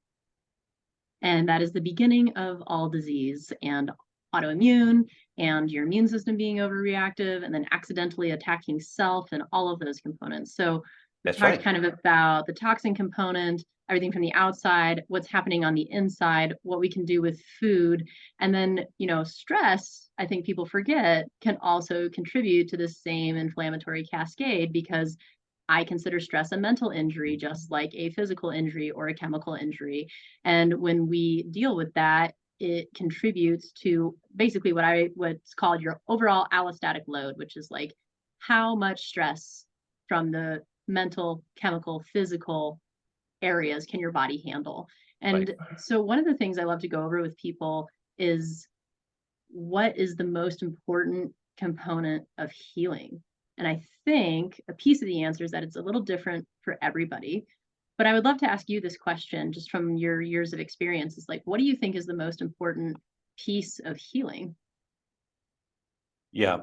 And that is the beginning of all disease and autoimmune, and your immune system being overreactive, and then accidentally attacking self and all of those components. So we That's talked right. kind of about the toxin component, everything from the outside, what's happening on the inside, what we can do with food. And then, stress, I think people forget, can also contribute to the same inflammatory cascade, because I consider stress a mental injury, just like a physical injury or a chemical injury. And when we deal with that, it contributes to basically what's called your overall allostatic load, which is like how much stress from the mental, chemical, physical areas can your body handle. And so one of the things I love to go over with people is, what is the most important component of healing? And I think a piece of the answer is that it's a little different for everybody. But I would love to ask you this question, just from your years of experience, is like, what do you think is the most important piece of healing? Yeah,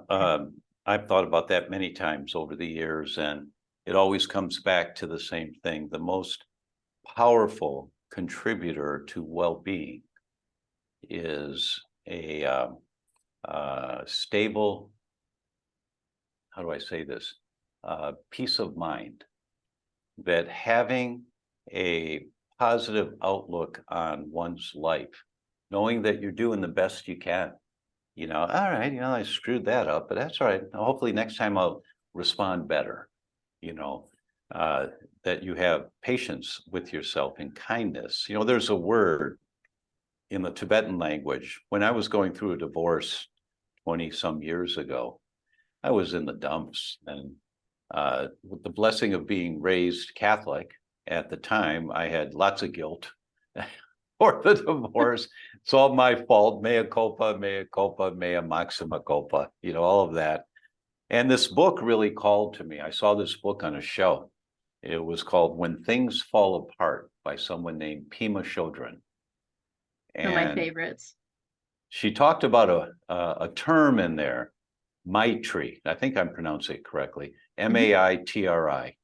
I've thought about that many times over the years, and it always comes back to the same thing. The most powerful contributor to well-being is a stable, how do I say this, peace of mind, that having a positive outlook on one's life, knowing that you're doing the best you can. All right, I screwed that up, but that's all right. Hopefully next time I'll respond better. That you have patience with yourself and kindness. There's a word in the Tibetan language. When I was going through a divorce 20 some years ago, I was in the dumps, and with the blessing of being raised Catholic at the time, I had lots of guilt for the divorce. It's all my fault. Mea culpa, mea maxima culpa, all of that. And this book really called to me. I saw this book on a show. It was called When Things Fall Apart by someone named Pema Chodron. One of my favorites. She talked about a term in there, Maitri. I think I'm pronouncing it correctly, Maitri.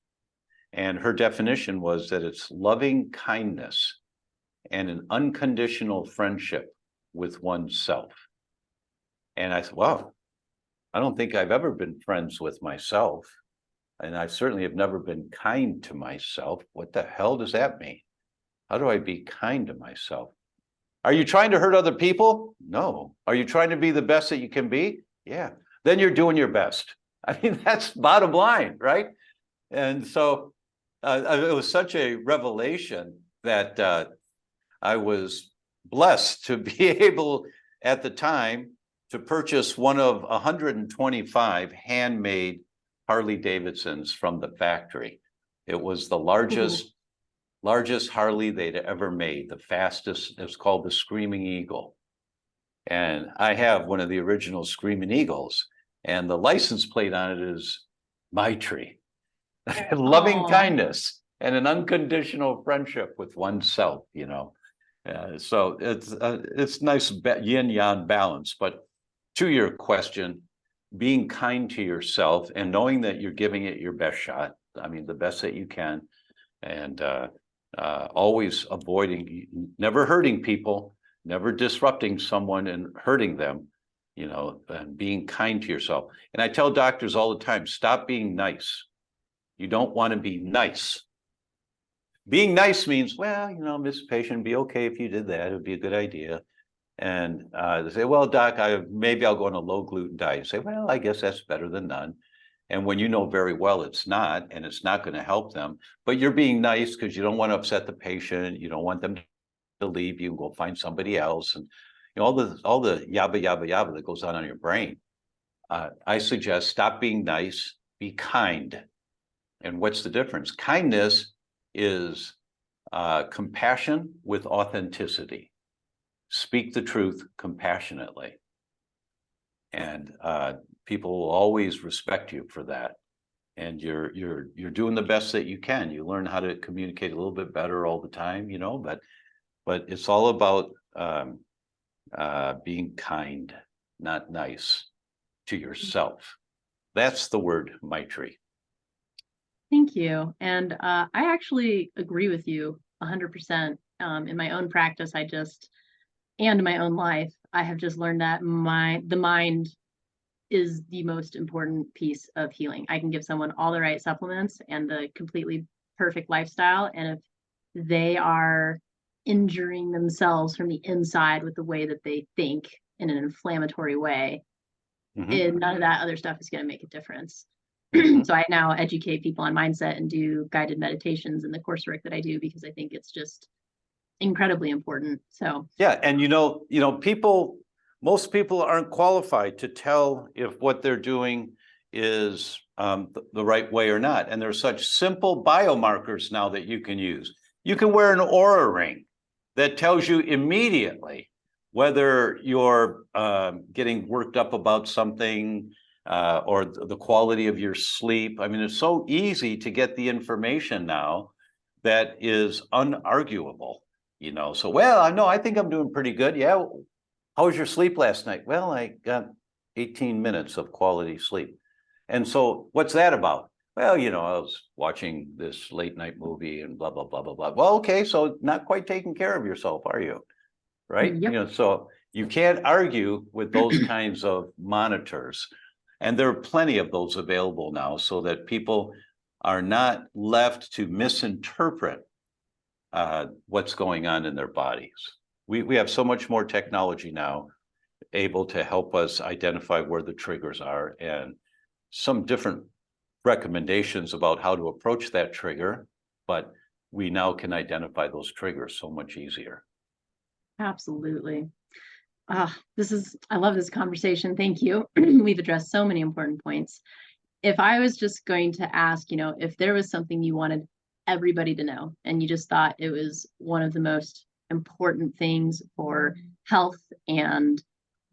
And her definition was that it's loving kindness and an unconditional friendship with oneself. And I thought, wow, I don't think I've ever been friends with myself. And I certainly have never been kind to myself. What the hell does that mean? How do I be kind to myself? Are you trying to hurt other people? No. Are you trying to be the best that you can be? Yeah. Then you're doing your best. I mean, that's bottom line, right? And so it was such a revelation that I was blessed to be able at the time to purchase one of 125 handmade Harley Davidsons from the factory. It was the largest Harley they'd ever made, the fastest. It was called the Screaming Eagle. And I have one of the original Screaming Eagles, and the license plate on it is Maitri. loving Aw. kindness, and an unconditional friendship with oneself, so it's nice yin yang balance. But to your question, being kind to yourself and knowing that you're giving it your best shot, I mean, the best that you can, and always avoiding, never hurting people, never disrupting someone and hurting them, and being kind to yourself. And I tell doctors all the time, stop being nice. You don't want to be nice. Being nice means, well, Miss Patient, be okay if you did that. It would be a good idea. And they say, well, doc, maybe I'll go on a low gluten diet. You say, well, I guess that's better than none. And when you know very well it's not, and it's not going to help them, but you're being nice because you don't want to upset the patient. You don't want them to leave you and go find somebody else. And all the yabba, yabba, yabba that goes on in your brain. I suggest stop being nice, be kind. And what's the difference? Kindness is compassion with authenticity. Speak the truth compassionately, and people will always respect you for that. And you're doing the best that you can. You learn how to communicate a little bit better all the time, but it's all about being kind, not nice, to yourself. That's the word Maitri. Thank you. And I actually agree with you 100%. In my own practice, and in my own life, I have just learned that the mind is the most important piece of healing. I can give someone all the right supplements and the completely perfect lifestyle, and if they are injuring themselves from the inside with the way that they think in an inflammatory way, none of that other stuff is going to make a difference. So I now educate people on mindset and do guided meditations in the coursework that I do, because I think it's just incredibly important. So yeah, and most people aren't qualified to tell if what they're doing is the right way or not. And there's such simple biomarkers now that you can use. You can wear an Oura ring that tells you immediately whether you're getting worked up about something or the quality of your sleep. I mean, it's so easy to get the information now that is unarguable. So, well, I think I'm doing pretty good. Yeah. How was your sleep last night? Well, I got 18 minutes of quality sleep. And so what's that about? Well, I was watching this late night movie and blah, blah, blah, blah, blah. Well, okay. So not quite taking care of yourself, are you? Right. Yep. So you can't argue with those kinds of monitors. And there are plenty of those available now, so that people are not left to misinterpret what's going on in their bodies. We have so much more technology now able to help us identify where the triggers are, and some different recommendations about how to approach that trigger, but we now can identify those triggers so much easier. Absolutely. I love this conversation. Thank you. We've addressed so many important points. If I was just going to ask, if there was something you wanted everybody to know, and you just thought it was one of the most important things for health and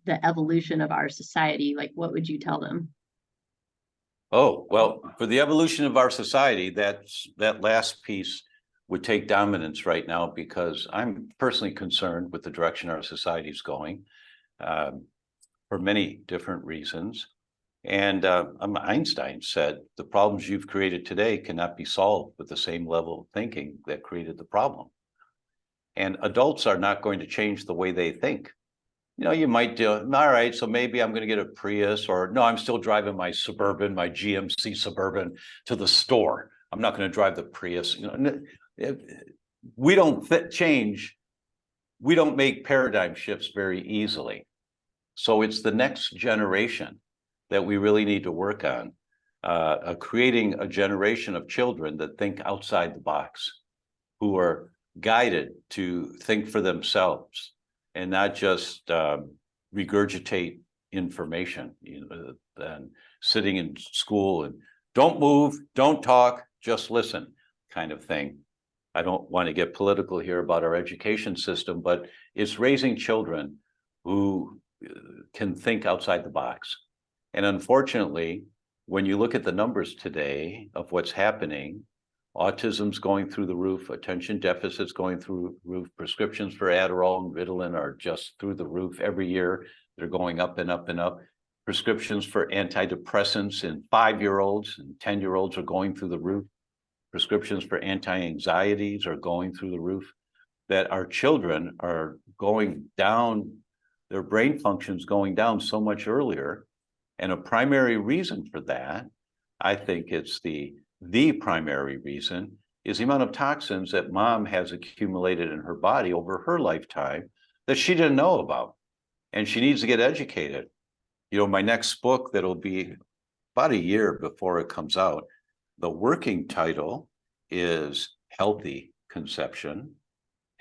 the evolution of our society, like, what would you tell them? Oh, well, for the evolution of our society, that last piece would take dominance right now, because I'm personally concerned with the direction our society is going for many different reasons. And Einstein said, the problems you've created today cannot be solved with the same level of thinking that created the problem. And adults are not going to change the way they think. You might do, all right, so maybe I'm going to get a Prius, or no, I'm still driving my Suburban, my GMC Suburban to the store. I'm not going to drive the Prius. We don't change. We don't make paradigm shifts very easily. So it's the next generation that we really need to work on, creating a generation of children that think outside the box, who are guided to think for themselves and not just regurgitate information, and sitting in school and don't move, don't talk, just listen kind of thing. I don't want to get political here about our education system, but it's raising children who can think outside the box. And unfortunately, when you look at the numbers today of what's happening, autism's going through the roof, attention deficit's going through the roof, prescriptions for Adderall and Ritalin are just through the roof every year. They're going up and up and up. Prescriptions for antidepressants in 5-year-olds and 10-year-olds are going through the roof. Prescriptions for anti-anxieties are going through the roof. That our children are going down, their brain function's going down so much earlier. And a primary reason for that, I think it's the primary reason, is the amount of toxins that mom has accumulated in her body over her lifetime that she didn't know about. And she needs to get educated. You know, my next book that'll be about a year before it comes out, the working title is Healthy Conception,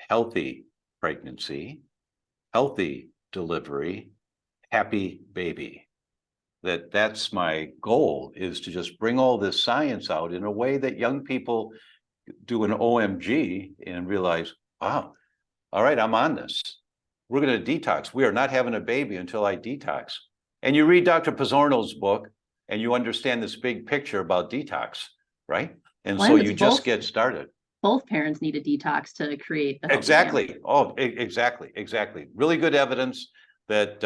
Healthy Pregnancy, Healthy Delivery, Happy Baby. That's my goal, is to just bring all this science out in a way that young people do an OMG and realize, wow, all right, I'm on this. We're going to detox. We are not having a baby until I detox. And you read Dr. Pizzorno's book and you understand this big picture about detox, right? And Well, so and you it's just get started. both parents need a detox to create the healthy Exactly. family. Oh, exactly. Really good evidence that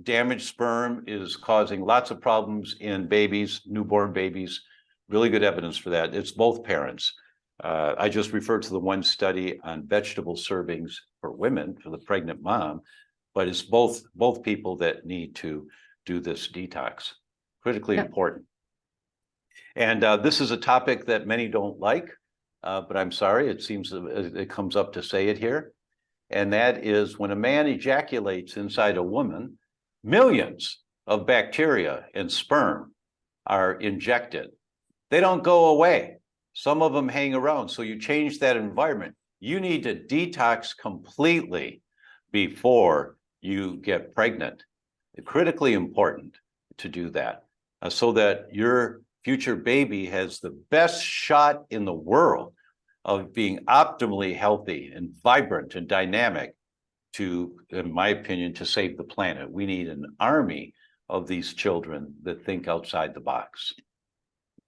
damaged sperm is causing lots of problems in babies, newborn babies. Really good evidence for that. It's both parents. I just referred to the one study on vegetable servings for women, for the pregnant mom, but it's both people that need to do this detox. Critically important. And this is a topic that many don't like, but I'm sorry, it seems it comes up to say it here. And that is, when a man ejaculates inside a woman, millions of bacteria and sperm are injected. They don't go away. Some of them hang around. So you change that environment. You need to detox completely before you get pregnant. It's critically important to do that so that your future baby has the best shot in the world of being optimally healthy and vibrant and dynamic to, in my opinion, to save the planet. We need an army of these children that think outside the box.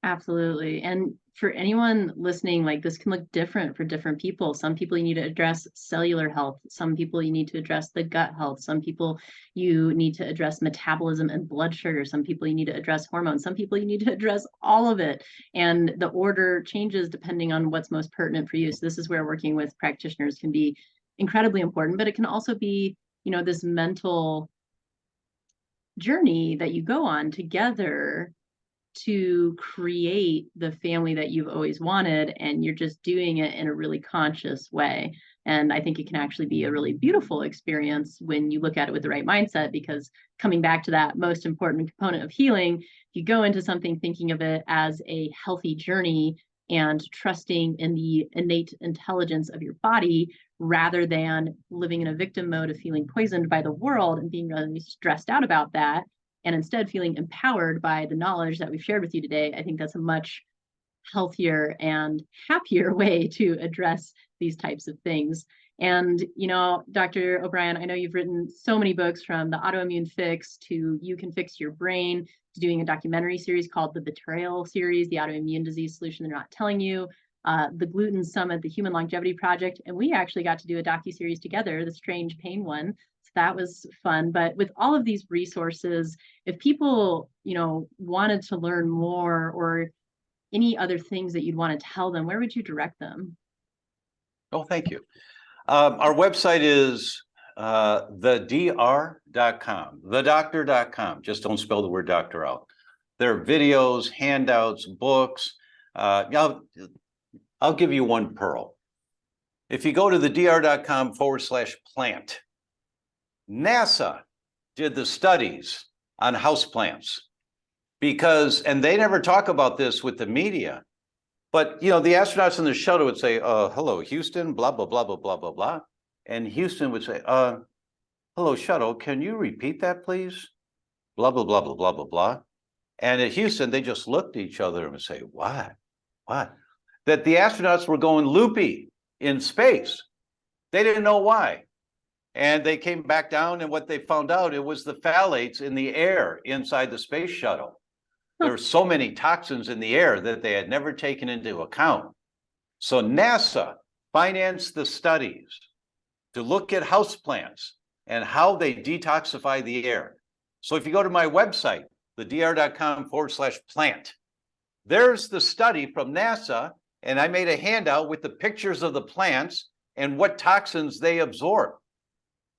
Absolutely. And for anyone listening, like, this can look different for different people. Some people you need to address cellular health. Some people you need to address the gut health. Some people you need to address metabolism and blood sugar. Some people you need to address hormones. Some people you need to address all of it. And the order changes depending on what's most pertinent for you. So this is where working with practitioners can be incredibly important, but it can also be, you know, this mental journey that you go on together to create the family that you've always wanted, and you're just doing it in a really conscious way. And I think it can actually be a really beautiful experience when you look at it with the right mindset, because coming back to that most important component of healing, if you go into something thinking of it as a healthy journey and trusting in the innate intelligence of your body, rather than living in a victim mode of feeling poisoned by the world and being really stressed out about that, and instead feeling empowered by the knowledge that we've shared with you today, I think that's a much healthier and happier way to address these types of things. And, you know, Dr. Obryan, I know you've written so many books, from the autoimmune fix to You Can Fix Your Brain, to doing a documentary series called the Betrayal series, the autoimmune disease solution they're not telling you, the Gluten Summit, the Human Longevity Project. And we actually got to do a docuseries together, the Strange Pain one. So that was fun. But with all of these resources, if people, you know, wanted to learn more, or any other things that you'd want to tell them, where would you direct them? Oh, thank you. Our website is thedr.com, thedoctor.com. Just don't spell the word doctor out. There are videos, handouts, books. I'll give you one pearl. If you go to thedr.com/plant, NASA did the studies on houseplants, because, and they never talk about this with the media, but, you know, the astronauts in the shuttle would say, hello, Houston, blah, blah, blah, blah, blah, blah, blah. And Houston would say, hello, shuttle, can you repeat that, please? Blah, blah, blah, blah, blah, blah, blah. And at Houston, they just looked at each other and would say, what? That the astronauts were going loopy in space. They didn't know why. And they came back down, and what they found out, it was the phthalates in the air inside the space shuttle. There were so many toxins in the air that they had never taken into account. So NASA financed the studies to look at houseplants and how they detoxify the air. So if you go to my website, thedr.com/plant, there's the study from NASA, and I made a handout with the pictures of the plants and what toxins they absorb.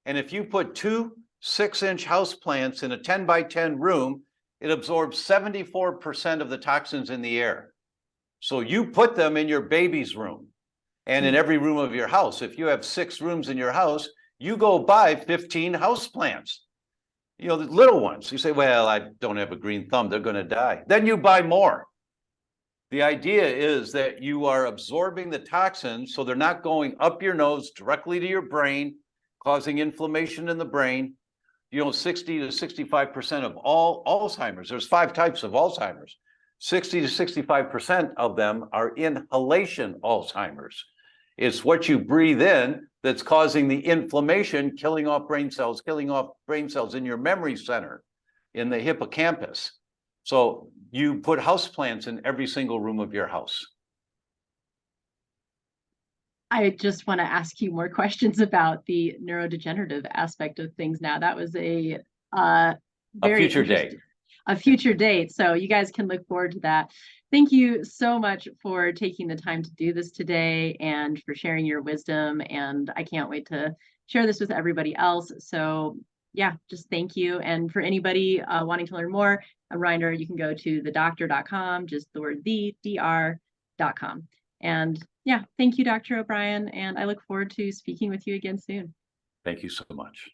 And if you put 2 6-inch houseplants in a 10 by 10 room, it absorbs 74% of the toxins in the air. So you put them in your baby's room and in every room of your house. If you have 6 rooms in your house, you go buy 15 houseplants. You know, the little ones. You say, well, I don't have a green thumb, they're going to die. Then you buy more. The idea is that you are absorbing the toxins so they're not going up your nose directly to your brain, causing inflammation in the brain. You know, 60 to 65% of all Alzheimer's, there's 5 types of Alzheimer's. 60 to 65% of them are inhalation Alzheimer's. It's what you breathe in that's causing the inflammation, killing off brain cells in your memory center, in the hippocampus. So you put houseplants in every single room of your house. I just want to ask you more questions about the neurodegenerative aspect of things now. That was a very future date. A future date. So you guys can look forward to that. Thank you so much for taking the time to do this today and for sharing your wisdom. And I can't wait to share this with everybody else. So yeah, just thank you. And for anybody wanting to learn more, a reminder, you can go to thedoctor.com, just the word dr.com. And yeah, thank you, Dr. Obryan. And I look forward to speaking with you again soon. Thank you so much.